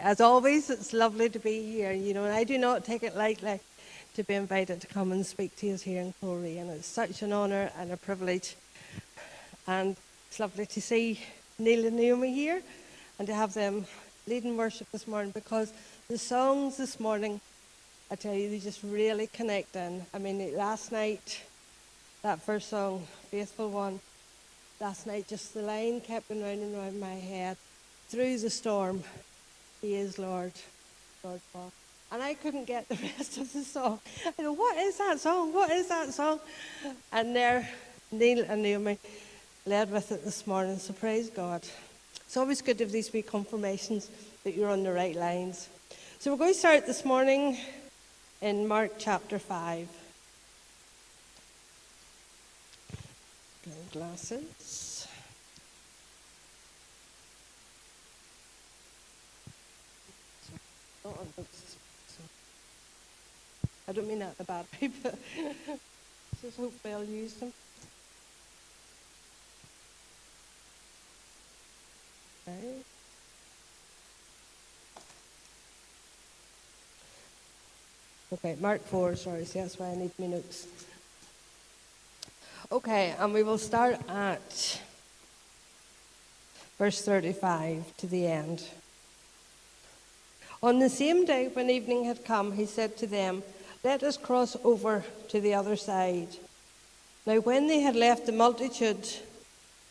As always, it's lovely to be here, and I do not take it lightly to be invited to come and speak to us here in Coleraine. And it's such an honour and a privilege. And it's lovely to see Neil and Naomi here and to have them leading worship this morning, because the songs this morning, I tell you, they just really connect in. I mean, last night, that first song, Faithful One, last night just the line kept going round and round my head. Through the storm, He is Lord, Lord God. And I couldn't get the rest of the song. I go, what is that song? What is that song? And there, Neil and Naomi led with it this morning, so praise God. It's always good to have these wee confirmations that you're on the right lines. So we're going to start this morning in Mark chapter 5. Glasses. I don't mean that in a bad way, but just hopefully I'll use them. Okay. Okay, Mark 4, sorry, see, that's why I need my notes. Okay, and we will start at verse 35 to the end. On the same day when evening had come, he said to them, "Let us cross over to the other side." Now when they had left the multitude,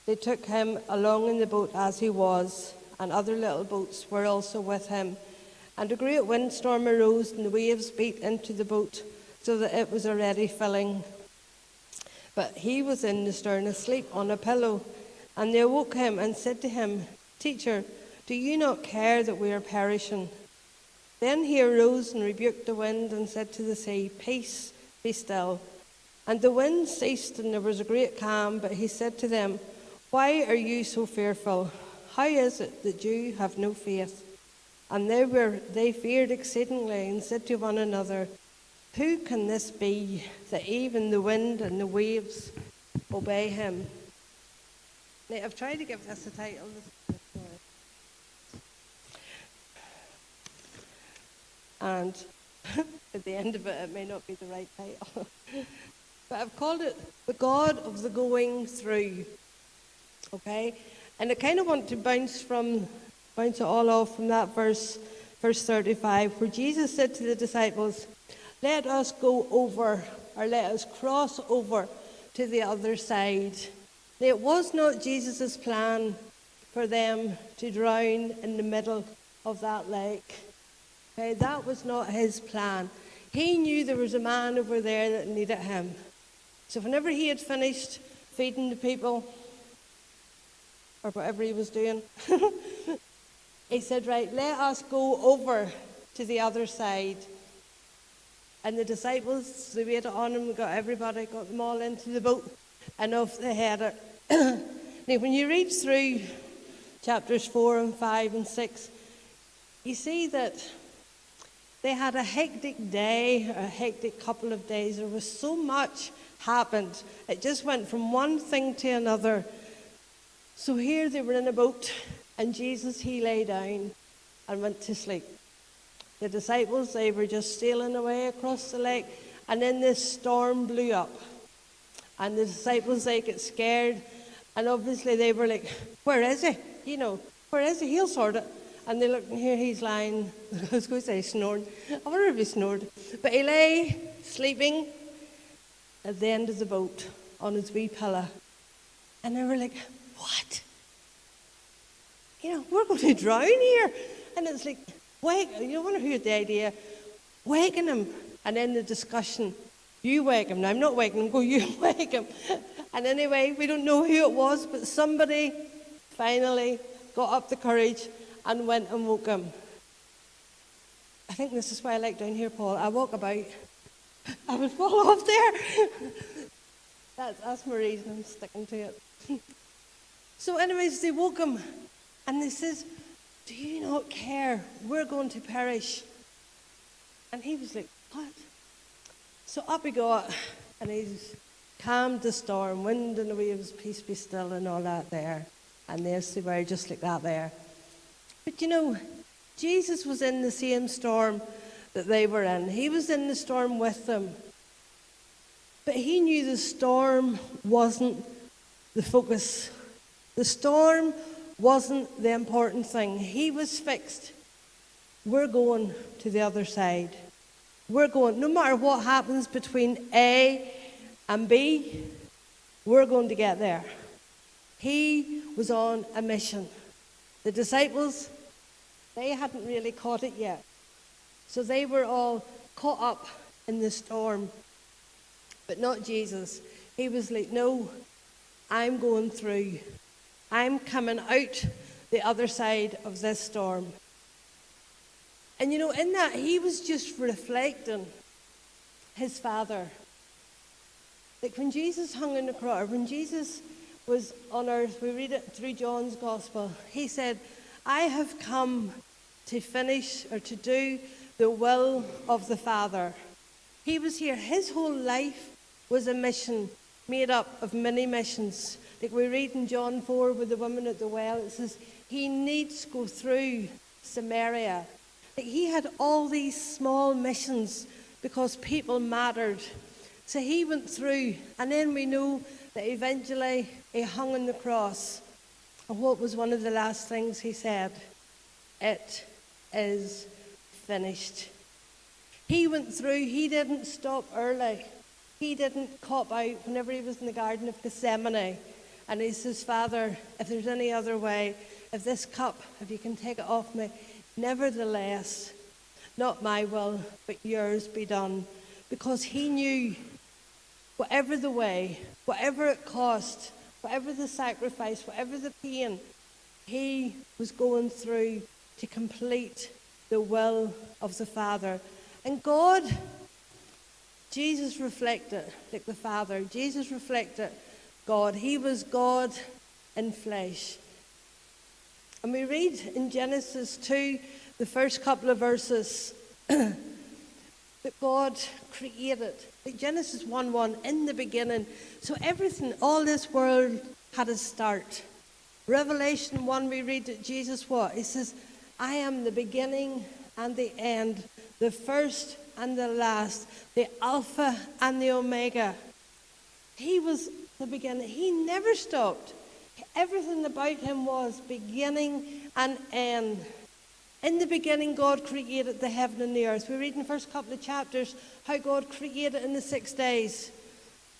they took him along in the boat as he was, and other little boats were also with him. And a great windstorm arose, and the waves beat into the boat, so that it was already filling. But he was in the stern asleep on a pillow. And they awoke him and said to him, "Teacher, do you not care that we are perishing?" Then he arose and rebuked the wind and said to the sea, "Peace, be still." And the wind ceased, and there was a great calm. But he said to them, "Why are you so fearful? How is it that you have no faith?" And they feared exceedingly and said to one another, "Who can this be, that even the wind and the waves obey him?" Now, I've tried to give this a title. And at the end of it, it may not be the right title. But I've called it The God of the Going Through. Okay? And I kind of want to bounce it all off from that verse 35, where Jesus said to the disciples, "Let us go over, or let us cross over to the other side." Now, it was not Jesus' plan for them to drown in the middle of that lake. Okay, that was not his plan. He knew there was a man over there that needed him. So whenever he had finished feeding the people, or whatever he was doing, he said, "Right, let us go over to the other side." And the disciples, they waited on him, got them all into the boat, and off they headed. Now, when you read through chapters 4 and 5 and 6, you see that they had a hectic day, a hectic couple of days. There was so much happened. It just went from one thing to another. So here they were in a boat, and Jesus, he lay down and went to sleep. The disciples, they were just sailing away across the lake, and then this storm blew up. And the disciples, they get scared, and obviously they were like, "Where is he? Where is he? He'll sort it." And they looked, and here he's lying, I was going to say snoring. I wonder if he snored. But he lay sleeping at the end of the boat on his wee pillow. And they were like, "What? We're going to drown here." And it's like, you wonder who had the idea, waking him. And then the discussion, "You wake him." Now, I'm not waking him, go, "You wake him." And anyway, we don't know who it was, but somebody finally got up the courage and went and woke him. I think this is why I like down here, Paul. I walk about, I would fall off there. That's my reason, I'm sticking to it. So anyways, they woke him, and they says, "Do you not care? We're going to perish." And he was like, "What?" So up he got, and he's calmed the storm, wind and the waves, peace be still, and all that there. And there they were, just like that there. But Jesus was in the same storm that they were in. He was in the storm with them. But he knew the storm wasn't the focus. The storm wasn't the important thing. He was fixed. We're going to the other side. We're going, no matter what happens between A and B, we're going to get there. He was on a mission. The disciples, they hadn't really caught it yet. So they were all caught up in the storm. But not Jesus. He was like, no, I'm going through. I'm coming out the other side of this storm. And you know, in that, he was just reflecting his Father. Like when Jesus hung on the cross, when Jesus was on earth, we read it through John's Gospel, he said, I have come to finish or to do the will of the Father. He was here. His whole life was a mission made up of many missions. Like we read in John 4 with the woman at the well, it says, he needs go through Samaria. Like he had all these small missions because people mattered. So he went through, and then we know that eventually he hung on the cross. And what was one of the last things he said? It is finished. He went through, he didn't stop early. He didn't cop out whenever he was in the Garden of Gethsemane. And he says, Father, if there's any other way, if this cup, if you can take it off me, nevertheless, not my will, but yours be done. Because he knew whatever the way, whatever it cost, whatever the sacrifice, whatever the pain, he was going through to complete the will of the Father. And God, Jesus reflected like the Father. Jesus reflected God. He was God in flesh. And we read in Genesis 2, the first couple of verses, that God created. Like Genesis 1:1, in the beginning. So everything, all this world had a start. Revelation 1, we read that Jesus what? He says, I am the beginning and the end, the first and the last, the Alpha and the Omega. He was the beginning. He never stopped. Everything about him was beginning and end. In the beginning, God created the heaven and the earth. We read in the first couple of chapters how God created in the 6 days.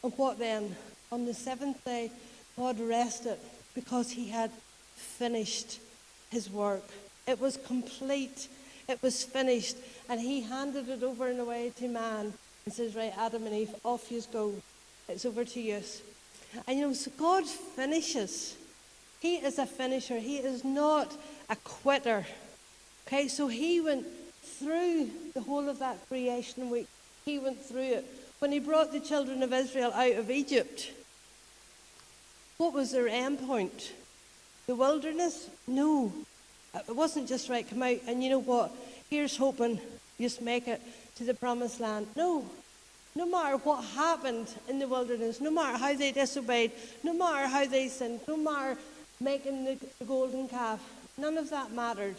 And what then? On the seventh day, God rested because he had finished his work. It was complete. It was finished. And he handed it over and away to man and says, right, Adam and Eve, off you go. It's over to you. And you know, so God finishes. He is a finisher. He is not a quitter. Okay, so he went through the whole of that creation week. He went through it. When he brought the children of Israel out of Egypt, what was their end point? The wilderness? No. It wasn't just right, come out and you know what? Here's hoping just make it to the promised land. No. No matter what happened in the wilderness, no matter how they disobeyed, no matter how they sinned, no matter making the golden calf, none of that mattered.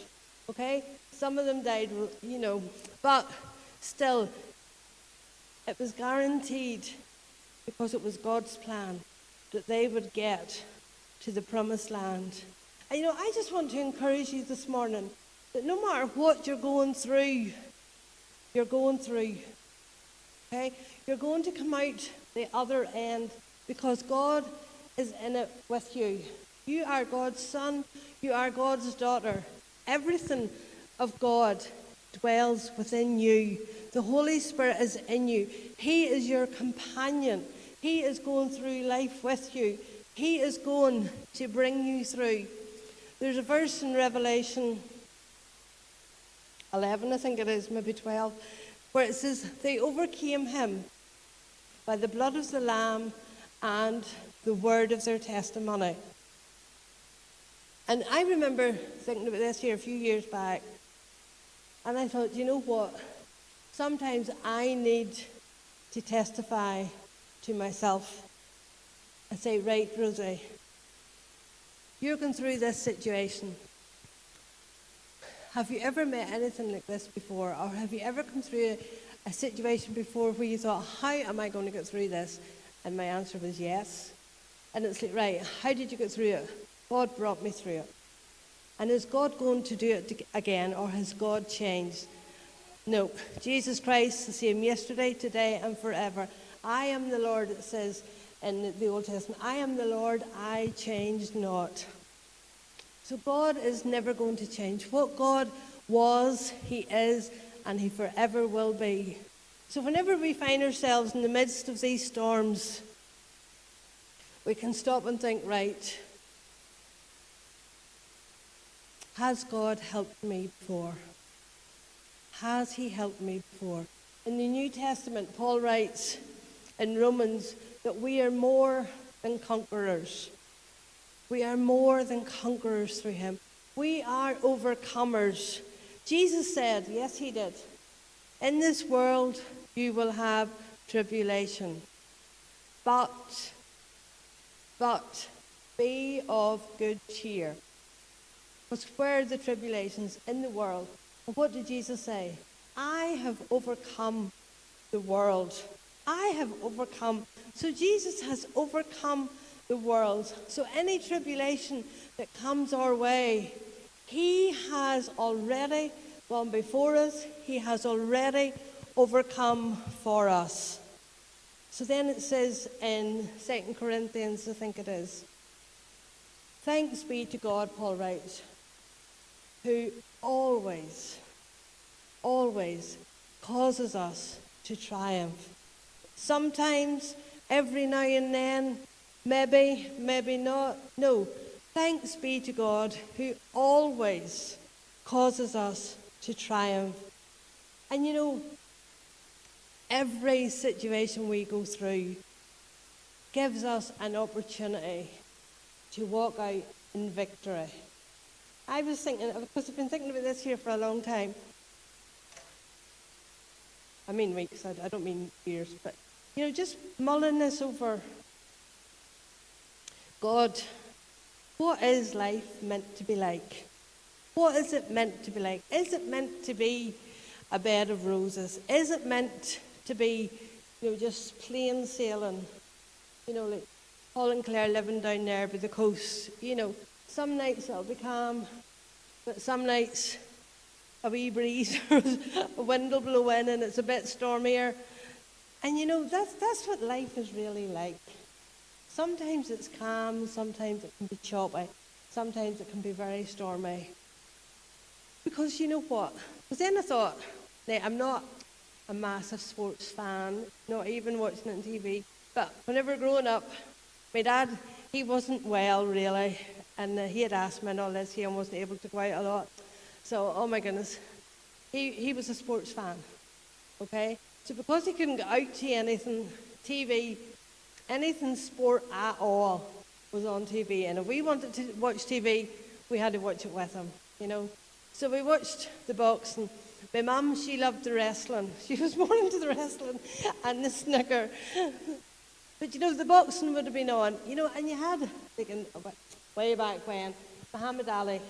Okay? Some of them died, you know, but still, it was guaranteed because it was God's plan that they would get to the promised land. And you know, I just want to encourage you this morning that no matter what you're going through, okay? You're going to come out the other end because God is in it with you. You are God's son. You are God's daughter. Everything of God dwells within you. The Holy Spirit is in you. He is your companion. He is going through life with you. He is going to bring you through. There's a verse in Revelation 11, I think it is, maybe 12, where it says, they overcame him by the blood of the Lamb and the word of their testimony. And I remember thinking about this here a few years back, and I thought, you know what? Sometimes I need to testify to myself and say, right, Rosie, you're going through this situation. have you ever met anything like this before? Or have you ever come through a situation before where you thought, how am I going to get through this? And my answer was yes. And it's like, right, how did you get through it? God brought me through it. And is God going to do it again, or has God changed? No. Jesus Christ, the same yesterday, today, and forever. I am the Lord, it says in the Old Testament. I am the Lord, I change not. So God is never going to change. What God was, he is, and he forever will be. So whenever we find ourselves in the midst of these storms, we can stop and think, right, has God helped me before? Has he helped me before? In the New Testament, Paul writes in Romans that we are more than conquerors. We are more than conquerors through him. We are overcomers. Jesus said, yes, he did, in this world you will have tribulation. But be of good cheer. Because where are the tribulations in the world? And what did Jesus say? I have overcome the world. I have overcome. So Jesus has overcome the world. So any tribulation that comes our way, he has already gone before us. He has already overcome for us. So then it says in 2 Corinthians, I think it is, thanks be to God, Paul writes, who always causes us to triumph. Sometimes, every now and then, maybe not. No, thanks be to God who always causes us to triumph. And you know, every situation we go through gives us an opportunity to walk out in victory. I was thinking, because I've been thinking about this here for a long time. I mean weeks, I don't mean years, but you know, just mulling this over. God, what is life meant to be like? What is it meant to be like? Is it meant to be a bed of roses? Is it meant to be, you know, just plain sailing? You know, like Paul and Claire living down there by the coast. You know, some nights it'll be calm, but some nights a wee breeze or a wind will blow in and it's a bit stormier. And you know, that's what life is really like. Sometimes it's calm, sometimes it can be choppy, sometimes it can be very stormy. Because you know what? Because then I thought, now, I'm not a massive sports fan, not even watching it on TV, but whenever growing up, my dad, he wasn't well really, and he had asthma and all this, he wasn't able to go out a lot. So, oh my goodness, he was a sports fan, okay? So because he couldn't get out to anything, TV, anything sport at all was on TV. And if we wanted to watch TV, we had to watch it with him, you know. So we watched the boxing. My mum, she loved the wrestling. She was more into the wrestling and the snooker. But you know, the boxing would have been on, you know, and you had, thinking way back when, Muhammad Ali,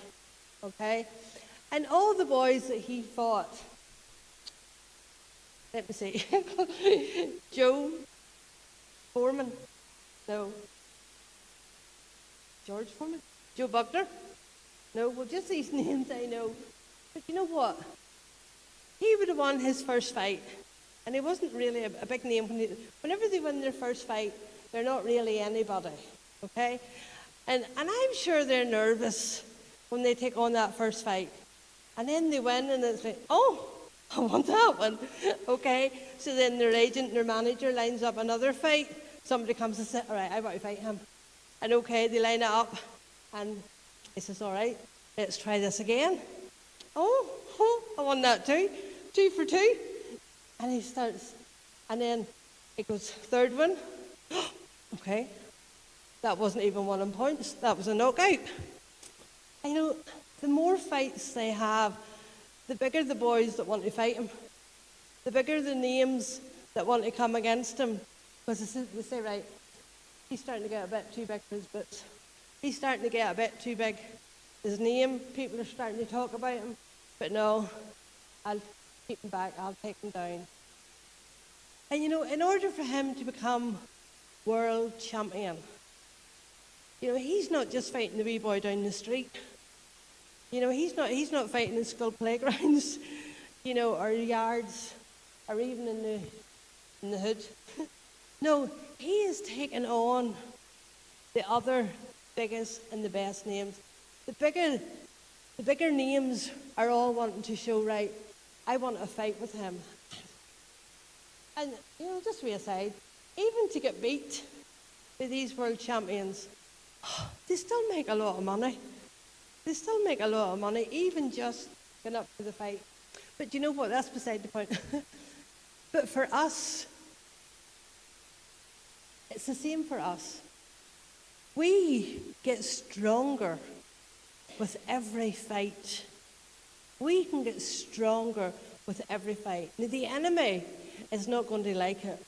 okay? And all the boys that he fought, let me see, Joe Foreman, no, George Foreman, Joe Buckner, no, well just these names I know. But you know what? He would have won his first fight, and he wasn't really a big name. Whenever they win their first fight, they're not really anybody, okay? And I'm sure they're nervous when they take on that first fight. And then they win, and it's like, oh, I want that one, okay? So then their agent, their manager lines up another fight. Somebody comes and says, all right, I want to fight him. And okay, they line it up, and he says, all right, let's try this again. Oh, I won that too. 2 for 2. And he starts, and then he goes, third one. Okay, that wasn't even 1 on points. That was a knockout. And, you know, the more fights they have, the bigger the boys that want to fight him. The bigger the names that want to come against him. Because they say, right, he's starting to get a bit too big for his boots. He's starting to get a bit too big. His name, people are starting to talk about him. But no, I'll keep him back, I'll take him down. And in order for him to become world champion, he's not just fighting the wee boy down the street. He's not fighting in school playgrounds, or yards, or even in the hood. No, he is taking on the other biggest and the best names. The bigger names are all wanting to show, right, I want to fight with him. And, just to aside, even to get beat by these world champions, they still make a lot of money. They still make a lot of money, even just going up to the fight. But you know what? That's beside the point. But for us, it's the same for us. We get stronger with every fight. We can get stronger with every fight. Now, the enemy is not going to like it.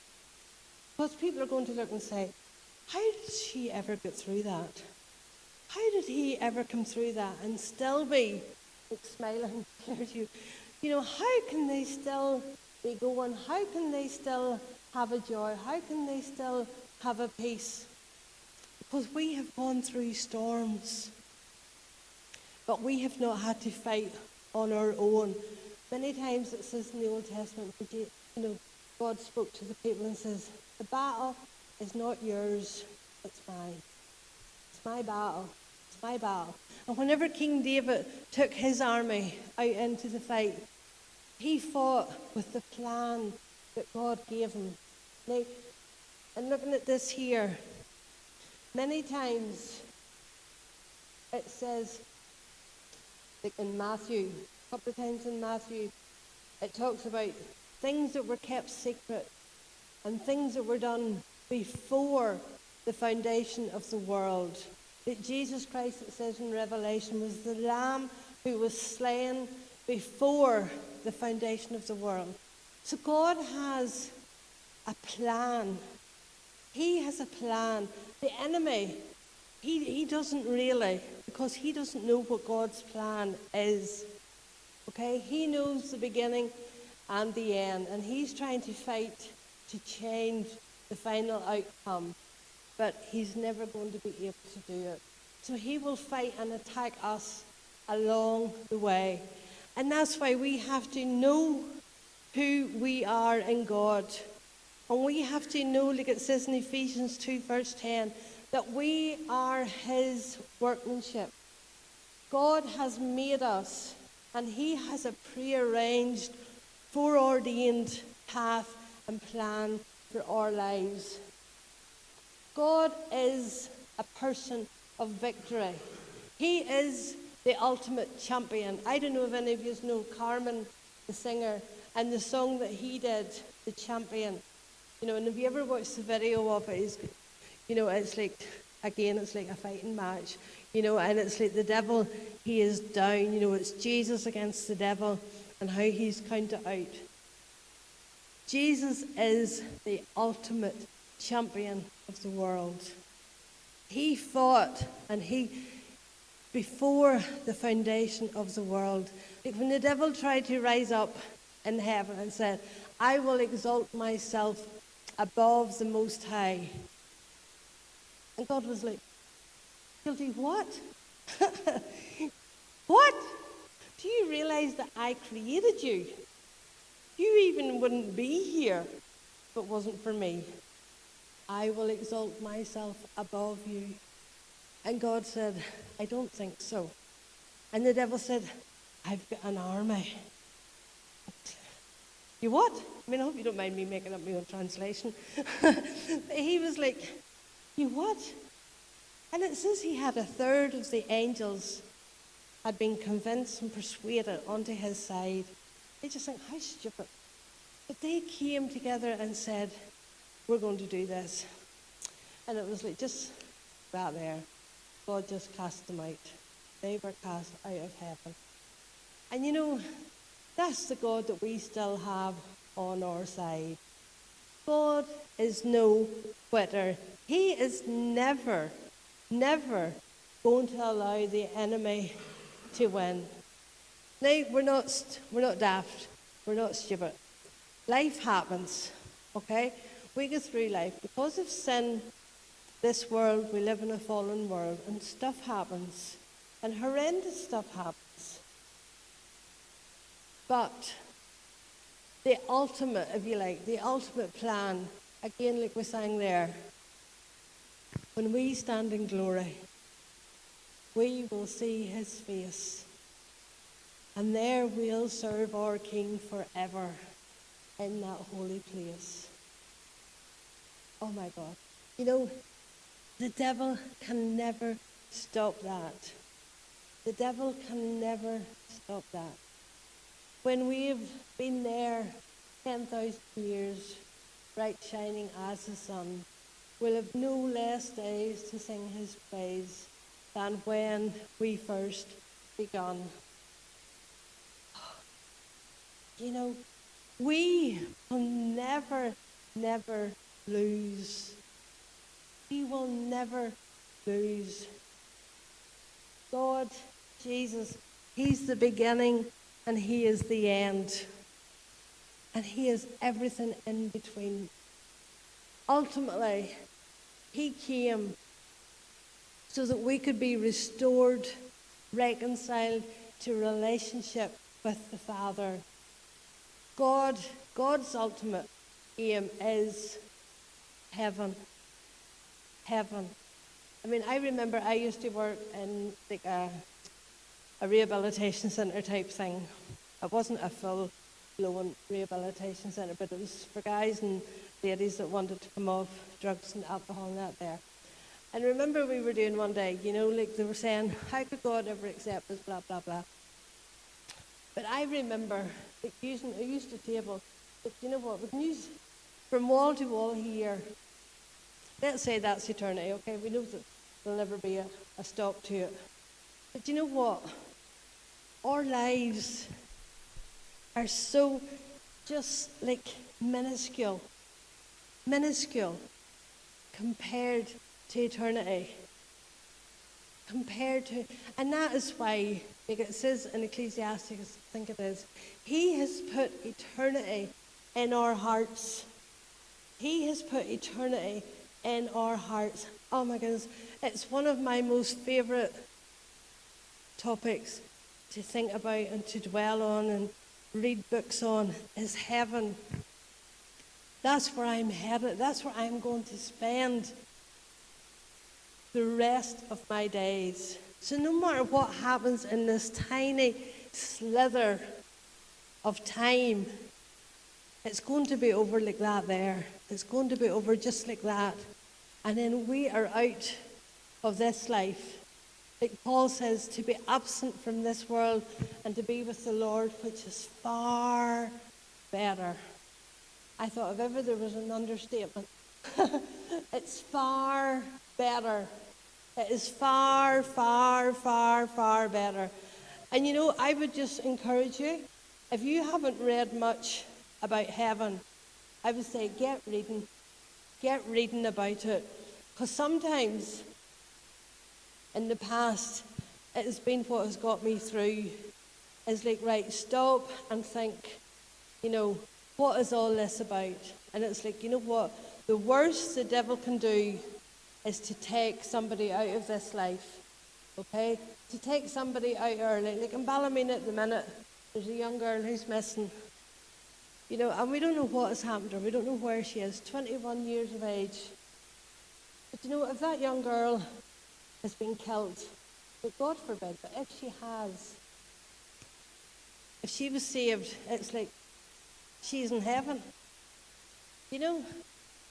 Because people are going to look and say, how did she ever get through that? How did he ever come through that and still be smiling at you? How can they still be going? How can they still have a joy? How can they still have a peace? Because we have gone through storms. But we have not had to fight on our own. Many times it says in the Old Testament, God spoke to the people and says, the battle is not yours, it's mine. It's my battle. It's my battle. And whenever King David took his army out into the fight, he fought with the plan that God gave him. Now, and looking at this here, many times it says, like in Matthew, a couple of times in Matthew, it talks about things that were kept secret and things that were done before the foundation of the world. That Jesus Christ, it says in Revelation, was the Lamb who was slain before the foundation of the world. So God has a plan. He has a plan. The enemy, he doesn't really, because he doesn't know what God's plan is. Okay? He knows the beginning and the end, and he's trying to fight to change the final outcome, but he's never going to be able to do it. So he will fight and attack us along the way. And that's why we have to know who we are in God. And we have to know, like it says in Ephesians 2 verse 10, that we are his workmanship. God has made us, and he has a prearranged, foreordained path and plan for our lives. God is a person of victory. He is the ultimate champion. I don't know if any of you know Carmen, the singer, and the song that he did, The Champion. And have you ever watched the video of it? It's like, again, it's like a fighting match. And it's like the devil, he is down. It's Jesus against the devil and how he's counted out. Jesus is the ultimate champion of the world. He fought, and before the foundation of the world, like when the devil tried to rise up in heaven and said, I will exalt myself above the Most High. And God was like, guilty what? What? Do you realize that I created you? You even wouldn't be here if it wasn't for me. I will exalt myself above you. And God said, I don't think so. And the devil said, I've got an army. You what? I hope you don't mind me making up my own translation. He was like, you what? And it says he had a third of the angels had been convinced and persuaded onto his side. They just think, how stupid. But they came together and said, we're going to do this. And it was like just right there. God just cast them out. They were cast out of heaven. And that's the God that we still have on our side. God is no quitter. He is never going to allow the enemy to win. Now, we're not daft. We're not stupid. Life happens, okay? We go through life. Because of sin, this world, we live in a fallen world, and stuff happens. And horrendous stuff happens. But the ultimate, if you like, the ultimate plan, again, like we sang there, when we stand in glory, we will see his face. And there we'll serve our King forever in that holy place. Oh my God. You know, the devil can never stop that. The devil can never stop that. When we've been there 10,000 years, bright shining as the sun, we'll have no less days to sing his praise than when we first begun. You know, we will never, never lose. We will never lose. God, Jesus, he's the beginning and he is the end. And he is everything in between. Ultimately, he came so that we could be restored, reconciled to relationship with the Father. God's ultimate aim is heaven. Heaven. I mean, I remember I used to work in like a rehabilitation centre type thing. It wasn't a full-blown rehabilitation centre, but it was for guys and ladies that wanted to come off drugs and alcohol and that there. And remember we were doing one day, you know, like they were saying, how could God ever accept us, blah, blah, blah. But I remember like I used a table, but you know what, we can use from wall to wall here. Let's say that's eternity, okay? We know that there'll never be a stop to it. But you know what? Our lives are so just like minuscule compared to eternity. And that is why, like it says in Ecclesiastes, I think it is, he has put eternity in our hearts. He has put eternity in our hearts. Oh my goodness, it's one of my most favourite topics to think about and to dwell on and read books on, is heaven. That's where I'm headed. That's where I'm going to spend the rest of my days. So no matter what happens in this tiny slither of time, it's going to be over like that there. It's going to be over just like that. And then we are out of this life. Like Paul says, to be absent from this world and to be with the Lord, which is far better. I thought if ever there was an understatement, it's far better. It is far, far, far, far better. And you know, I would just encourage you, if you haven't read much about heaven, I would say get reading about it. Because sometimes in the past, it has been what has got me through. Is like, right, stop and think, you know, what is all this about? And it's like, you know what? The worst the devil can do is to take somebody out of this life, okay? To take somebody out early. Like in Ballymena at the minute, there's a young girl who's missing. You know, and we don't know what has happened to her. We don't know where she is, 21 years of age. But you know, if that young girl has been killed, but God forbid, but if she has, if she was saved, it's like she's in heaven. You know?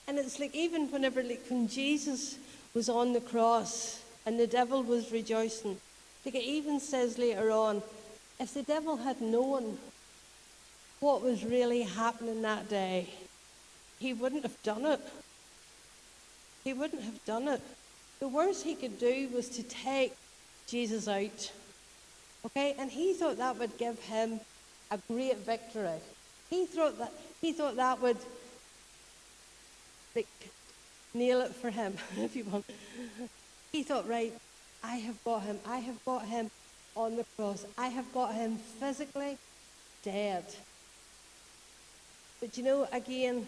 And it's like even whenever, like when Jesus was on the cross and the devil was rejoicing, like it even says later on, if the devil had known what was really happening that day, he wouldn't have done it. He wouldn't have done it. The worst he could do was to take Jesus out. Okay? And he thought that would give him a great victory. He thought that would like nail it for him, if you want. He thought, right, I have got him. on the cross. I have got him physically dead. But you know, again,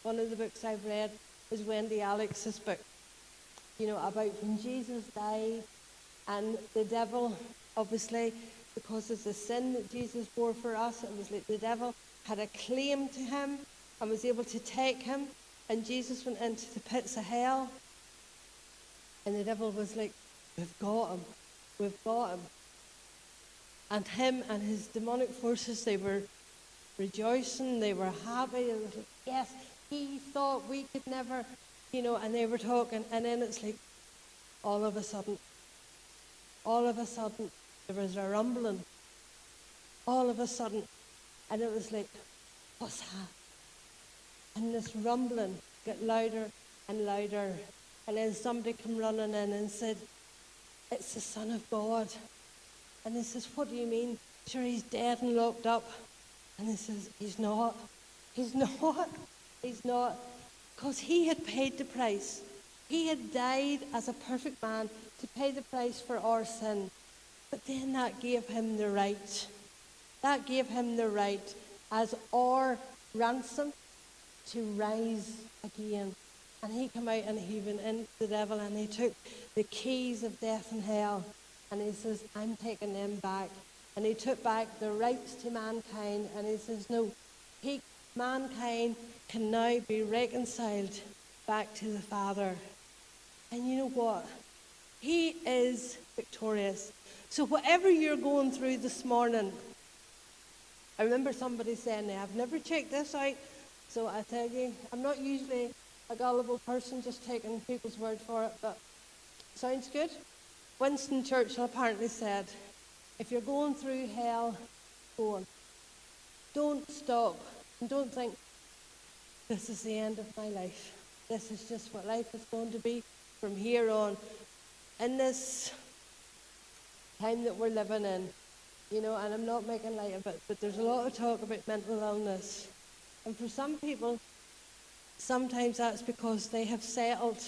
one of the books I've read was Wendy Alex's book, you know, about when Jesus died and the devil, obviously, because of the sin that Jesus bore for us, it was like the devil had a claim to him and was able to take him. And Jesus went into the pits of hell. And the devil was like, we've got him. We've got him. And him and his demonic forces, they were rejoicing. They were happy. They were like, yes, he thought we could never, you know, and they were talking. And then it's like, all of a sudden, there was a rumbling. All of a sudden. And it was like, what's that? And this rumbling got louder and louder. And then somebody came running in and said, it's the Son of God. And he says, what do you mean? Sure, he's dead and locked up. And he says, he's not. He's not. He's not. Because he had paid the price. He had died as a perfect man to pay the price for our sin. But then that gave him the right. That gave him the right as our ransom to rise again. And he came out and he went into the devil and he took the keys of death and hell. And he says, I'm taking them back. And he took back the rights to mankind. And he says, no, mankind can now be reconciled back to the Father. And you know what? He is victorious. So whatever you're going through this morning, I remember somebody saying, I've never checked this out. So I tell you, I'm not usually a gullible person just taking people's word for it, but sounds good. Winston Churchill apparently said, if you're going through hell, go on. Don't stop and don't think, this is the end of my life. This is just what life is going to be from here on. In this time that we're living in, you know, and I'm not making light of it, but there's a lot of talk about mental illness. And for some people, sometimes that's because they have settled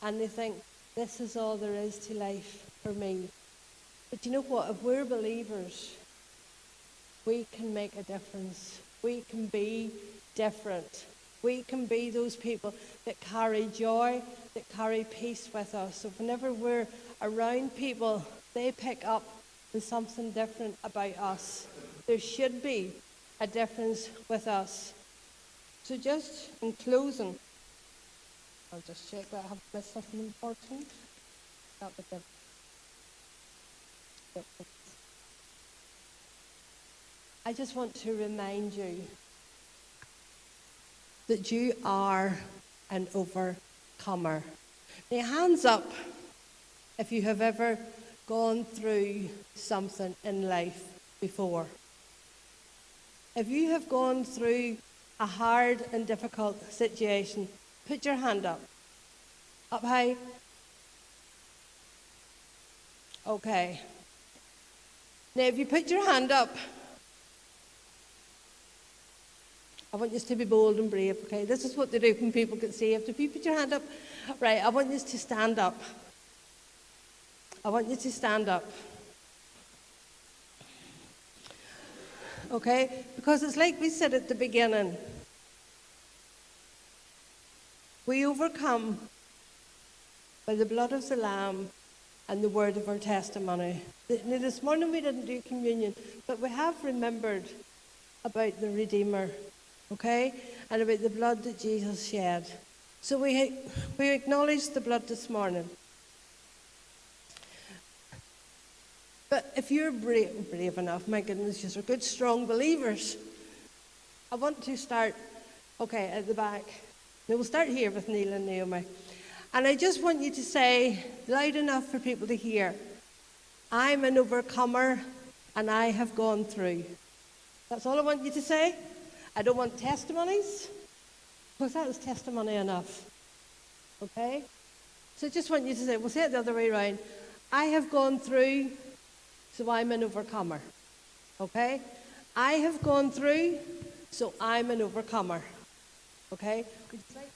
and they think, this is all there is to life for me. But you know what? If we're believers, we can make a difference. We can be different. We can be those people that carry joy, that carry peace with us. So whenever we're around people, they pick up on something different about us. There should be a difference with us. So just in closing, I'll just check that I haven't missed something important. That was it. I just want to remind you that you are an overcomer. Now, hands up if you have ever gone through something in life before. If you have gone through a hard and difficult situation, put your hand up. Up high. Okay. Now, if you put your hand up, I want you to be bold and brave, okay? This is what they do when people get saved. If you put your hand up, right, I want you to stand up. I want you to stand up. Okay? Because it's like we said at the beginning. We overcome by the blood of the Lamb and the word of our testimony. Now, this morning we didn't do communion, but we have remembered about the Redeemer, okay? And about the blood that Jesus shed. So we acknowledge the blood this morning. But if you're brave enough, my goodness, you're good, strong believers. I want to start, okay, at the back. Now we'll start here with Neil and Naomi. And I just want you to say, loud enough for people to hear, I'm an overcomer and I have gone through. That's all I want you to say. I don't want testimonies, because that is testimony enough. Okay? So I just want you to say, we'll say it the other way around. I have gone through, so I'm an overcomer. Okay? I have gone through, so I'm an overcomer. Okay? Would you like